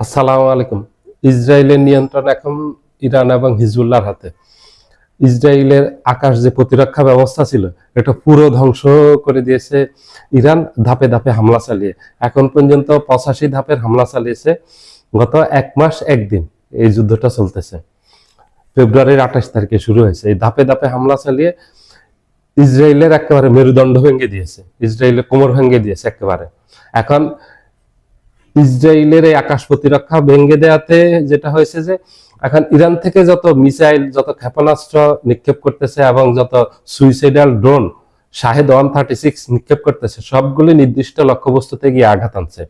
আসসালামু আলাইকুম। ইসরায়েলের নিয়ন্ত্রণ এখন ইরান এবং হিজবুল্লাহর হাতে। ইসরায়েলের আকাশ যে প্রতিরক্ষা ব্যবস্থা ছিল এটা পুরো ধ্বংস করে দিয়েছে ইরান ধাপে ধাপে হামলা চালিয়ে। এখন পর্যন্ত 85 ধাপের হামলা চালিয়েছে। গত 1 মাস 1 দিন এই যুদ্ধটা চলতেছে। ফেব্রুয়ারির 28 তারিখে শুরু হয়েছে। এই ধাপে ধাপে হামলা চালিয়ে ইসরায়েলের একেবারে মেরুদণ্ড ভেঙে দিয়েছে, ইসরায়েলের কোমর ভেঙে দিয়েছে একেবারে। এখন ইসরায়েলের এই আকাশ প্রতিরক্ষা ভেঙে দেওয়াতে যেটা হয়েছে যে এখন ইরান থেকে যত মিসাইল, যত ক্ষেপণাস্ত্র নিক্ষেপ করতেছে এবং যত সুইসাইডাল ড্রোন শাহেদ 136 নিক্ষেপ করতেছে, সবগুলি নির্দিষ্ট লক্ষ্যবস্তুতে গিয়ে আঘাত আনছে।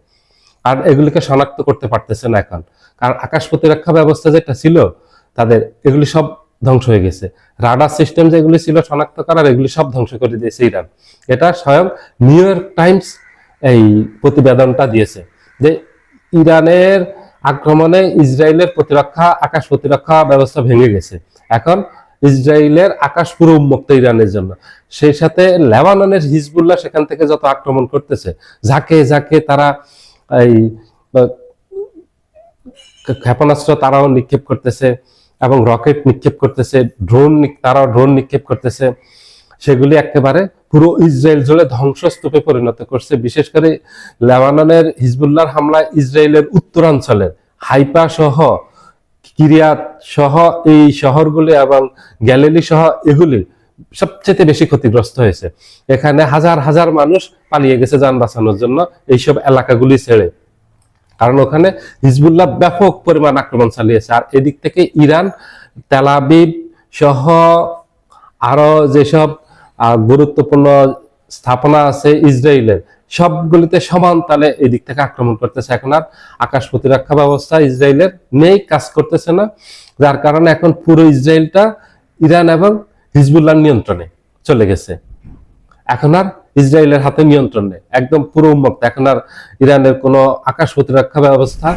আর এগুলিকে শনাক্ত করতে পারতেছে না এখন, কারণ আকাশ প্রতিরক্ষা ব্যবস্থা যেটা ছিল তাদের, এগুলি সব ধ্বংস হয়ে গেছে। রাডার সিস্টেম যেগুলি ছিল শনাক্ত করার, এগুলি সব ধ্বংস করে দিয়েছে ইরান। এটা স্বয়ং নিউ ইয়র্ক টাইমস এই প্রতিবেদনটা দিয়েছে যে ইরানের আক্রমণে ইসরায়েলের আকাশ প্রতিরক্ষা ব্যবস্থা ভেঙে গেছে। এখন ইসরায়েলের আকাশ পুরো উন্মুক্ত ইরানের জন্য। সেই সাথে লেবাননের হিজবুল্লাহ সেখান থেকে যত আক্রমণ করতেছে, যাকে যাকে তারা এই ক্ষেপণাস্ত্র তারাও নিক্ষেপ করতেছে এবং রকেট নিক্ষেপ করতেছে, তারাও ড্রোন নিক্ষেপ করতেছে, সেগুলি একেবারে পুরো ইসরায়েল জুড়ে ধ্বংসস্তূপে পরিণত করছে। বিশেষ করে লেবাননের হিজবুল্লাহর হামলায় ইসরায়েলের উত্তরাঞ্চলের হাইফা সহ, কিরিয়াত সহ এই শহরগুলি এবং গ্যালিলি সহ এগুলি সবচেয়ে বেশি ক্ষতিগ্রস্ত হয়েছে। এখানে হাজার হাজার মানুষ পালিয়ে গেছে যান বাঁচানোর জন্য এইসব এলাকাগুলি ছেড়ে, কারণ ওখানে হিজবুল্লাহ ব্যাপক পরিমাণ আক্রমণ চালিয়েছে। আর এদিক থেকে ইরান তেল আবিব সহ আরো যেসব গুরুত্বপূর্ণ স্থাপনা আছে ইসরায়েলের, সবগুলিতে সমান তালে এদিক থেকে আক্রমণ করতেছে। এখন আর আকাশ প্রতিরক্ষা ব্যবস্থা ইসরায়েলের নেই, কাজ করতেছে না, যার কারণে এখন পুরো ইসরায়েলটা ইরান এবং হিজবুল্লাহর নিয়ন্ত্রণে চলে গেছে। এখন আর ইসরায়েলের হাতে নিয়ন্ত্রণ নেই, একদম পুরো উন্মুক্ত। এখন আর ইরানের কোনো আকাশ প্রতিরক্ষা ব্যবস্থা,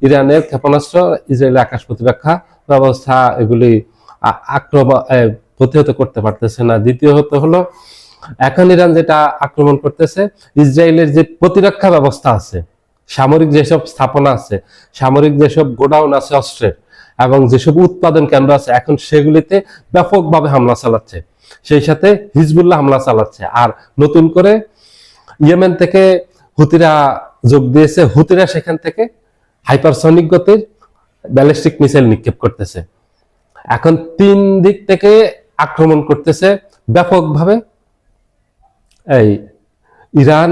ইরানের ক্ষেপণাস্ত্র, ইসরায়েলের আকাশ প্রতিরক্ষা ব্যবস্থা এগুলি আক্রমণ প্রতিহত করতে পারতেছে না। দ্বিতীয়ত হলো এখন ইরান যেটা আক্রমণ করতেছে, ইসরায়েলের যে প্রতিরক্ষা ব্যবস্থা আছে, সামরিক যেসব স্থাপনা আছে, সামরিক যেসব গোডাউন আছে অস্ত্রের এবং যেসব উৎপাদন কেন্দ্র আছে, এখন সেগুলিতে ব্যাপকভাবে হামলা চালাচ্ছে। সেই সাথে হিজবুল্লাহ হামলা চালাচ্ছে। আর নতুন করে ইয়েমেন থেকে হুতিরা যোগ দিয়েছে। হুতিরা সেখান থেকে হাইপারসনিক গতির ব্যালিস্টিক মিসাইল নিক্ষেপ করতেছে। এখন 3 দিক থেকে আক্রমণ করতেছে ব্যাপকভাবে এই ইরান,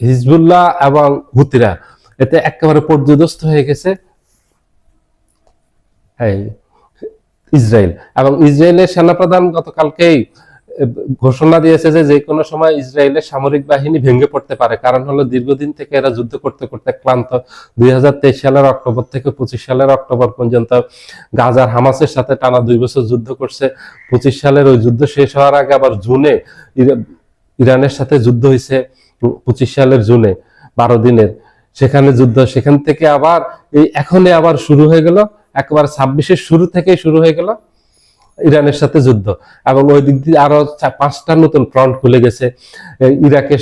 হিজবুল্লাহ এবং হুতিরা। এতে একেবারে পর্যদস্ত হয়ে গেছে ইসরায়েল। এবং ইসরায়েলের সেনাপ্রধান গতকালকেই ঘোষণা দিয়েছে যে কোনো সময় ইসরায়েলের সামরিক বাহিনী ভেঙে পড়তে পারে। কারণ হলো দীর্ঘদিন থেকে এরা যুদ্ধ করতে করতে ক্লান্ত। 2023 সালের অক্টোবর থেকে 25 সালের অক্টোবর পর্যন্ত গাজার হামাসের সাথে টানা 2 বছর যুদ্ধ করছে। 25 সালের ওই যুদ্ধ শেষ হওয়ার আগে আবার জুনে ইরানের সাথে যুদ্ধ হয়েছে, 25 সালের জুনে 12 দিনের সেখানে যুদ্ধ। সেখান থেকে আবার এই এখনই আবার শুরু হয়ে গেল, একবার 26-এর শুরু থেকেই শুরু হয়ে গেল ইরানের সাথে যুদ্ধ। এবং ওই দিক দিয়ে আরো 5টা নতুন ফ্রন্ট খুলে গেছে। ইরাকের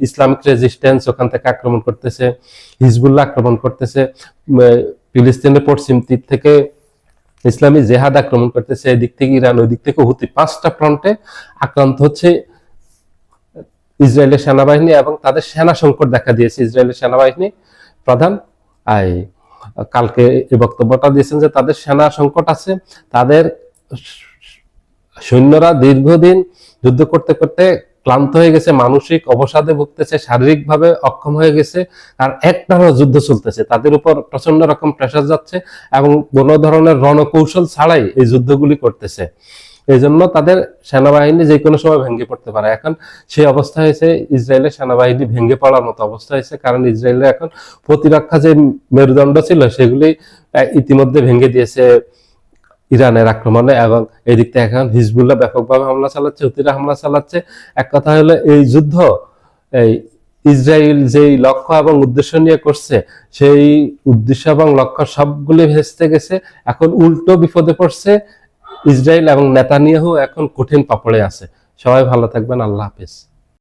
ইসলামিক রেজিস্ট্যান্স ওখান থেকে আক্রমণ করতেছে, হিজবুল্লাহ আক্রমণ করতেছে, ফিলিস্তিনের পশ্চিম তীর থেকে ইসলামী জেহাদ আক্রমণ করতেছে, এদিক থেকে ইরান, ওই দিক থেকে হুতি। 5টা ফ্রন্টে আক্রান্ত হচ্ছে ইসরায়েলের সেনাবাহিনী এবং তাদের সেনা সংকট দেখা দিয়েছে। ইসরায়েলের সেনাবাহিনী প্রধান কালকে এই বক্তব্যটা দিয়েছেন যে তাদের সেনা সংকট আছে, তাদের সৈন্যরা দীর্ঘদিন যুদ্ধ করতে করতে ক্লান্ত হয়ে গেছে, মানসিক অবসাদে ভুগতেছে, শারীরিকভাবে অক্ষম হয়ে গেছে। আর একটানা যুদ্ধ চলতেছে, তাদের উপর প্রচন্ড রকম প্রেসার যাচ্ছে এবং কোনো ধরনের রণকৌশল ছাড়াই এই যুদ্ধগুলি করতেছে। এই জন্য তাদের সেনাবাহিনী যে কোনো সময় ভেঙে পড়তে পারে। এখন সেই অবস্থা হয়েছে, ইসরায়েলের সেনাবাহিনী ভেঙে পড়ার মতো অবস্থা হয়েছে, কারণ ইসরায়েলের এখন প্রতিরক্ষা যে মেরুদণ্ড ছিল সেগুলি ইতিমধ্যে ভেঙে দিয়েছে ইরানের আক্রমণে। এবং এদিক থেকে এখন হিজবুল্লাহ ব্যাপকভাবে হামলা চালাচ্ছে, হুতিরা হামলা চালাচ্ছে। এক কথা হলো এই যুদ্ধ এই ইসরায়েল যেই লক্ষ্য এবং উদ্দেশ্য নিয়ে করছে, সেই উদ্দেশ্য এবং লক্ষ্য সবগুলি ভেস্তে গেছে। এখন উল্টো বিপদে পড়ছে ইসরায়েল এবং নেতানিয়াহু এখন কঠিন পাপড়ে আছে। সবাই ভালো থাকবেন, আল্লাহ হাফেজ।